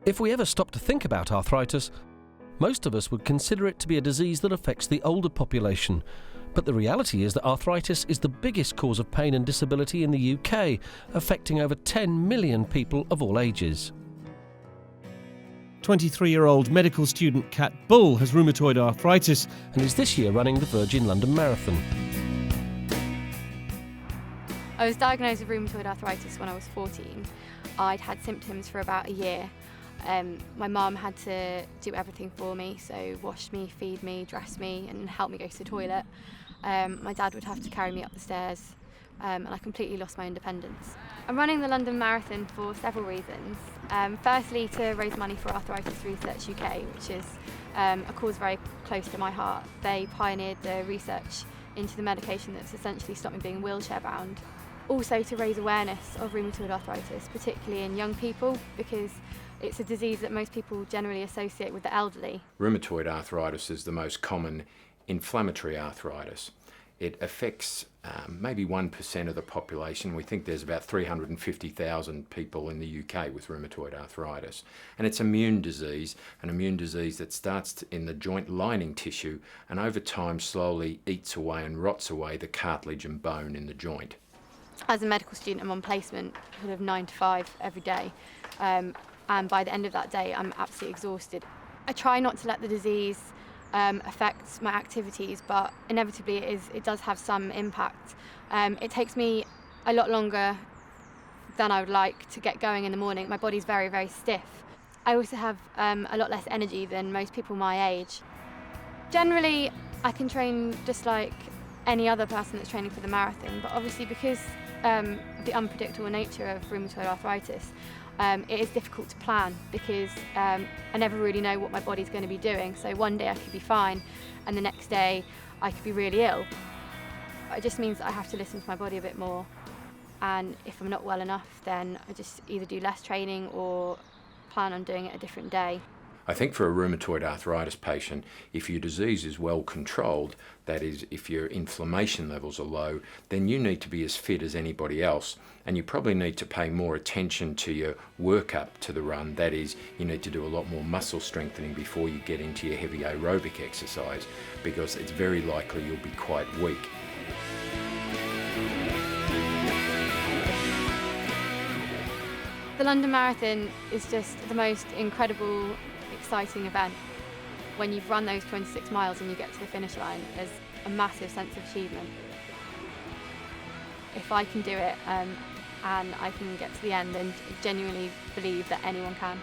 If we ever stop to think about arthritis, most of us would consider it to be a disease that affects the older population. But the reality is that arthritis is the biggest cause of pain and disability in the UK, affecting over 10 million people of all ages. 23-year-old medical student Kat Bull has rheumatoid arthritis and is this year running the Virgin London Marathon. I was diagnosed with rheumatoid arthritis when I was 14. I'd had symptoms for about a year. My mum had to do everything for me, so wash me, feed me, dress me and help me go to the toilet. My dad would have to carry me up the stairs and I completely lost my independence. I'm running the London Marathon for several reasons. Firstly, to raise money for Arthritis Research UK, which is a cause very close to my heart. They pioneered the research into the medication that's essentially stopped me being wheelchair bound. Also to raise awareness of rheumatoid arthritis, particularly in young people, because it's a disease that most people generally associate with the elderly. Rheumatoid arthritis is the most common inflammatory arthritis. It affects maybe 1% of the population. We think there's about 350,000 people in the UK with rheumatoid arthritis. And it's an immune disease that starts in the joint lining tissue and over time slowly eats away and rots away the cartilage and bone in the joint. As a medical student, I'm on placement sort of 9 to 5 every day. And by the end of that day, I'm absolutely exhausted. I try not to let the disease affect my activities, but inevitably it does have some impact. It takes me a lot longer than I would like to get going in the morning. My body's very, very stiff. I also have a lot less energy than most people my age. Generally, I can train just like any other person that's training for the marathon, but obviously because the unpredictable nature of rheumatoid arthritis, it is difficult to plan because I never really know what my body's going to be doing. So one day I could be fine and the next day I could be really ill. It just means that I have to listen to my body a bit more, and if I'm not well enough then I just either do less training or plan on doing it a different day. I think for a rheumatoid arthritis patient, if your disease is well controlled, that is, if your inflammation levels are low, then you need to be as fit as anybody else. And you probably need to pay more attention to your workup to the run. That is, you need to do a lot more muscle strengthening before you get into your heavy aerobic exercise, because it's very likely you'll be quite weak. The London Marathon is just the most incredible, exciting event. When you've run those 26 miles and you get to the finish line, there's a massive sense of achievement. If I can do it and I can get to the end, then I genuinely believe that anyone can.